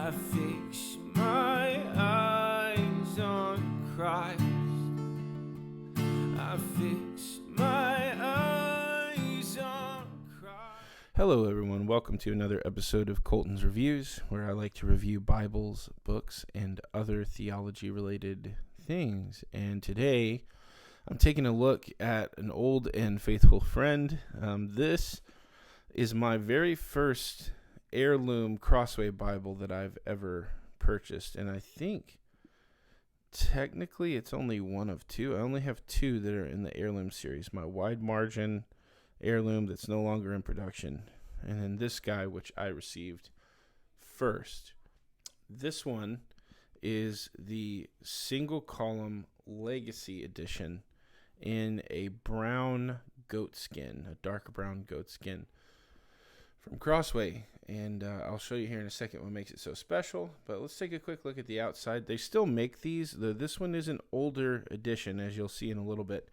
I fix my eyes on Christ. I fix my eyes on Christ. Hello, everyone. Welcome to another episode of Colton's Reviews, where I like to review Bibles, books, and other theology-related things. And today, I'm taking a look at an old and faithful friend. This is my very first heirloom crossway Bible that I've ever purchased, and I think technically it's only one of two. I only have two that are in the heirloom series. My wide margin heirloom that's no longer in production, and then this guy, which I received first. This one is the single column Legacy edition in a brown goat skin, a dark brown goat skin from Crossway. And I'll show you here in a second what makes it so special. But let's take a quick look at the outside. They still make these. This one is an older edition, as you'll see in a little bit.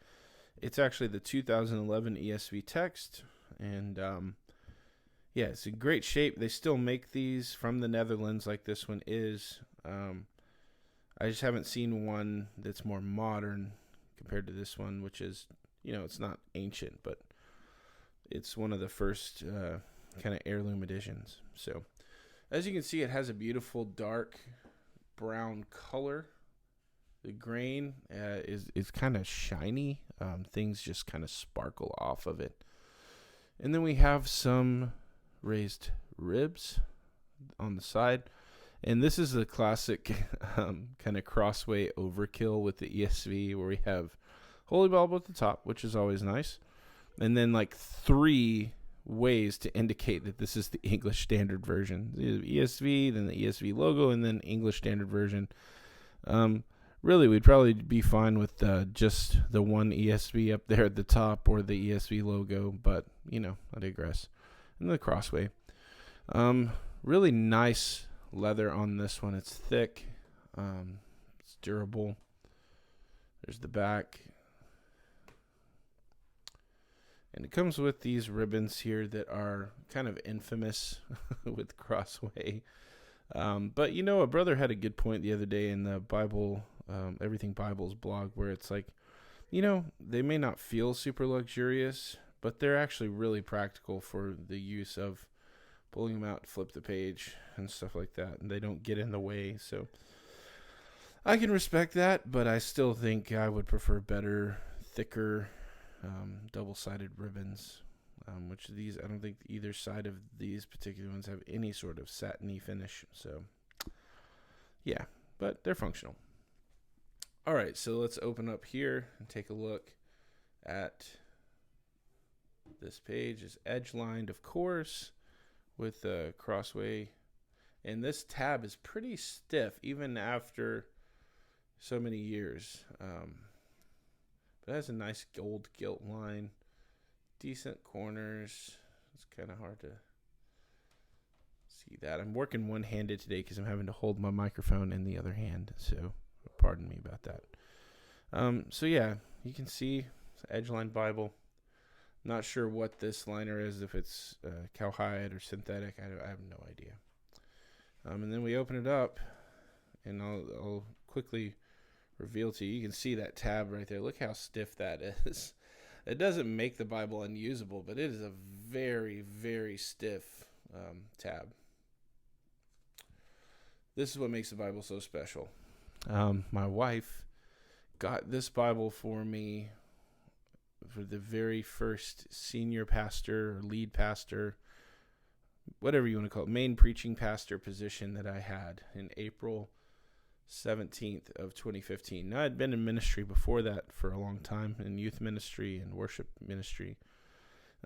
It's actually the 2011 ESV text. And yeah, it's in great shape. They still make these from the Netherlands like this one is. I just haven't seen one that's more modern compared to this one, which is, it's not ancient, but it's one of the first kind of heirloom editions. So as you can see, it has a beautiful dark brown color. The grain is kind of shiny. Things just kind of sparkle off of it. And then we have some raised ribs on the side. And this is the classic kind of crossway overkill with the ESV, where we have Holy Bible at the top, which is always nice. And then like three ways to indicate that this is the English Standard Version. The ESV, then the ESV logo, and then English Standard Version. Really, we'd probably be fine with just the one ESV up there at the top or the ESV logo, but, I digress. And the crossway. Really nice leather on this one. It's thick. It's durable. There's the back. And it comes with these ribbons here that are kind of infamous with Crossway. But, a brother had a good point the other day in the Bible, Everything Bibles blog, where it's like, they may not feel super luxurious, but they're actually really practical for the use of pulling them out, flip the page, and stuff like that. And they don't get in the way. So I can respect that, but I still think I would prefer better, thicker, double-sided ribbons, which these, I don't think either side of these particular ones have any sort of satiny finish. So, yeah, but they're functional. All right, so let's open up here and take a look at this page. It's edge-lined, of course, with a crossway. And this tab is pretty stiff, even after so many years. But it has a nice gold gilt line, decent corners. It's kind of hard to see that. I'm working one-handed today because I'm having to hold my microphone in the other hand, so pardon me about that. So yeah, you can see it's an edge-lined Bible. Not sure what this liner is, if it's cowhide or synthetic. I have no idea. And then we open it up, and I'll quickly reveal to you. You can see that tab right there. Look how stiff that is. It doesn't make the Bible unusable, but it is a very, very stiff tab. This is what makes the Bible so special. My wife got this Bible for me for the very first senior pastor or lead pastor, whatever you want to call it, main preaching pastor position that I had in April 17th of 2015. Now, I'd been in ministry before that for a long time, in youth ministry and worship ministry.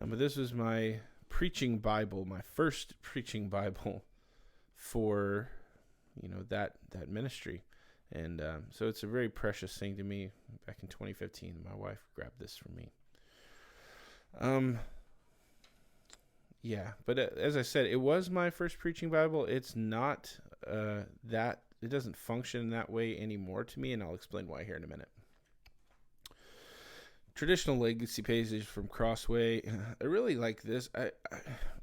But this was my preaching Bible, my first preaching Bible for, that ministry. And so it's a very precious thing to me. Back in 2015, my wife grabbed this for me. Yeah, but as I said, it was my first preaching Bible. It's not that. It doesn't function that way anymore to me, and I'll explain why here in a minute. traditional legacy pages from Crossway. I really like this. I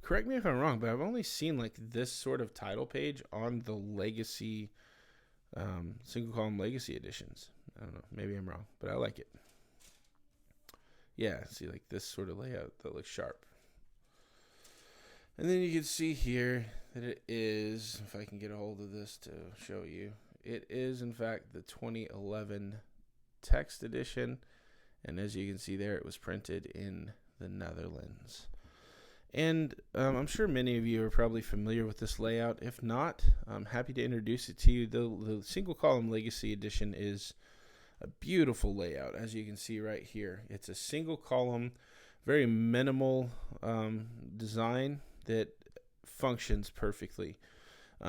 correct me if I'm wrong, but I've only seen like this sort of title page on the legacy, single column legacy editions. I don't know. Maybe I'm wrong, but I like it. Yeah, see like this sort of layout that looks sharp. And then you can see here that it is, if I can get a hold of this to show you, it is in fact the 2011 text edition. And as you can see there, it was printed in the Netherlands. And I'm sure many of you are probably familiar with this layout. If not, I'm happy to introduce it to you. The single column legacy edition is a beautiful layout, as you can see right here. It's a single column, very minimal design that functions perfectly.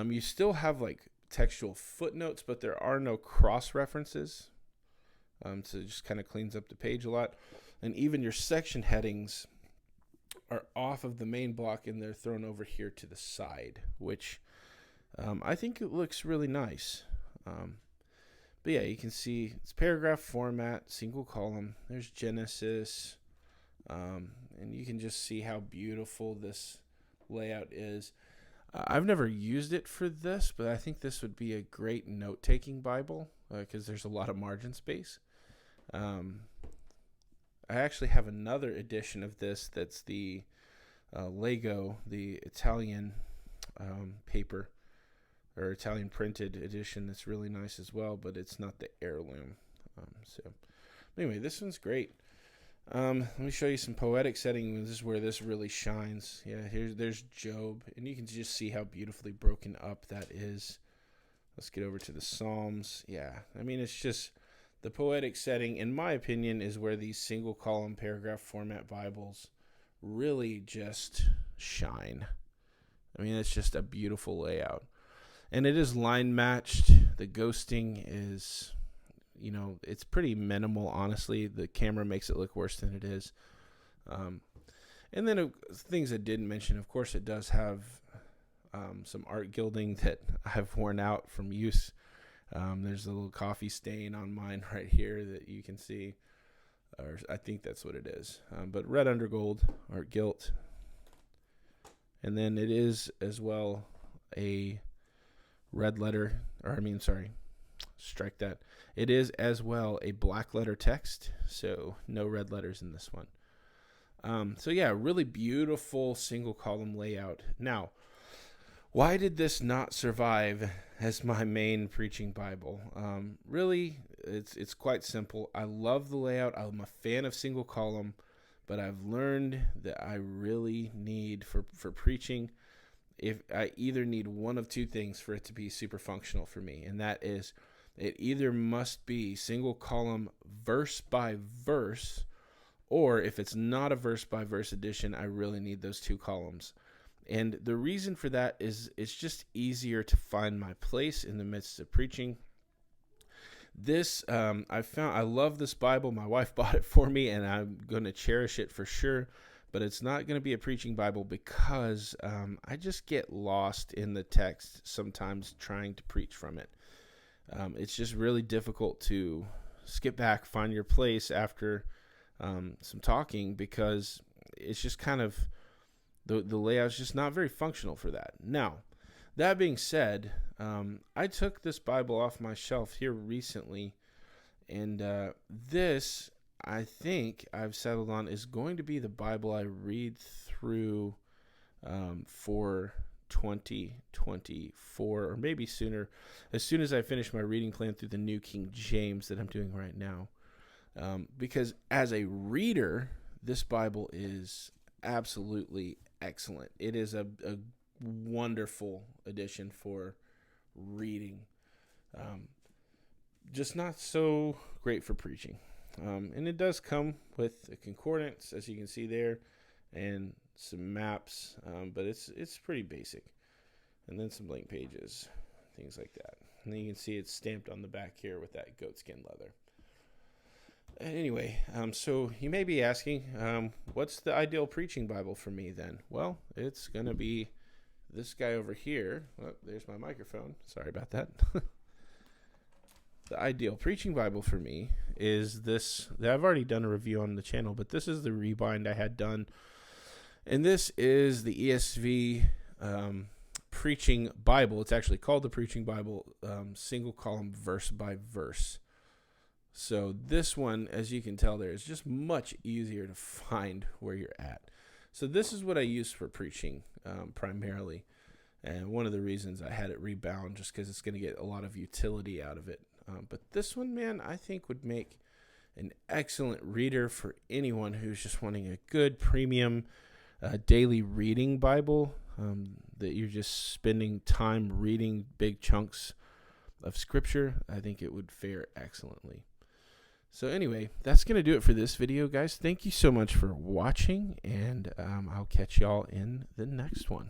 You still have like textual footnotes, but there are no cross references. So it just kind of cleans up the page a lot. And even your section headings are off of the main block and they're thrown over here to the side, which I think it looks really nice. But yeah, you can see it's paragraph format, single column. There's Genesis. And you can just see how beautiful this layout is. I've never used it for this, but I think this would be a great note-taking Bible because there's a lot of margin space. I actually have another edition of this that's the Lego, the Italian paper or Italian printed edition that's really nice as well, but it's not the heirloom. So anyway, this one's great. Let me show you some poetic setting. This is where this really shines. Yeah, there's Job, and you can just see how beautifully broken up that is. Let's get over to the Psalms. Yeah, I mean, it's just the poetic setting, in my opinion, is where these single column paragraph format Bibles really just shine. I mean, it's just a beautiful layout. And it is line matched. The ghosting is, it's pretty minimal, honestly. The camera makes it look worse than it is. And then things I didn't mention, of course, it does have some art gilding that I've worn out from use. There's a little coffee stain on mine right here that you can see. Or I think that's what it is. But red undergold, art gilt. And then it is as well a red letter, strike that. It is as well a black letter text, so no red letters in this one. So yeah, really beautiful single column layout. Now, why did this not survive as my main preaching Bible? Really, it's quite simple. I love the layout. I'm a fan of single column, but I've learned that I really need for preaching, if I either need one of two things for it to be super functional for me, and that is it either must be single column verse by verse, or if it's not a verse by verse edition, I really need those two columns. And the reason for that is it's just easier to find my place in the midst of preaching. This, I love this Bible. My wife bought it for me, and I'm going to cherish it for sure. But it's not going to be a preaching Bible because I just get lost in the text sometimes trying to preach from it. It's just really difficult to skip back, find your place after some talking, because it's just kind of, the layout's just not very functional for that. Now, that being said, I took this Bible off my shelf here recently, and this, I think I've settled on, is going to be the Bible I read through for 2024, or maybe sooner, as soon as I finish my reading plan through the New King James that I'm doing right now. Because as a reader, this Bible is absolutely excellent. It is a wonderful edition for reading. Just not so great for preaching. And it does come with a concordance, as you can see there, and some maps, but it's pretty basic. And then some blank pages, things like that. And then you can see it's stamped on the back here with that goatskin leather. Anyway, so you may be asking, what's the ideal preaching Bible for me then? Well, it's going to be this guy over here. Oh, there's my microphone. Sorry about that. the ideal preaching Bible for me is this. I've already done a review on the channel, but this is the rebind I had done. And this is the ESV Preaching Bible. It's actually called the Preaching Bible, single column, verse by verse. So this one, as you can tell there, is just much easier to find where you're at. So this is what I use for preaching primarily. And one of the reasons I had it rebound, just because it's going to get a lot of utility out of it. But this one, man, I think would make an excellent reader for anyone who's just wanting a good premium daily reading Bible, that you're just spending time reading big chunks of Scripture. I think it would fare excellently. So anyway, that's going to do it for this video, guys. Thank you so much for watching, and I'll catch y'all in the next one.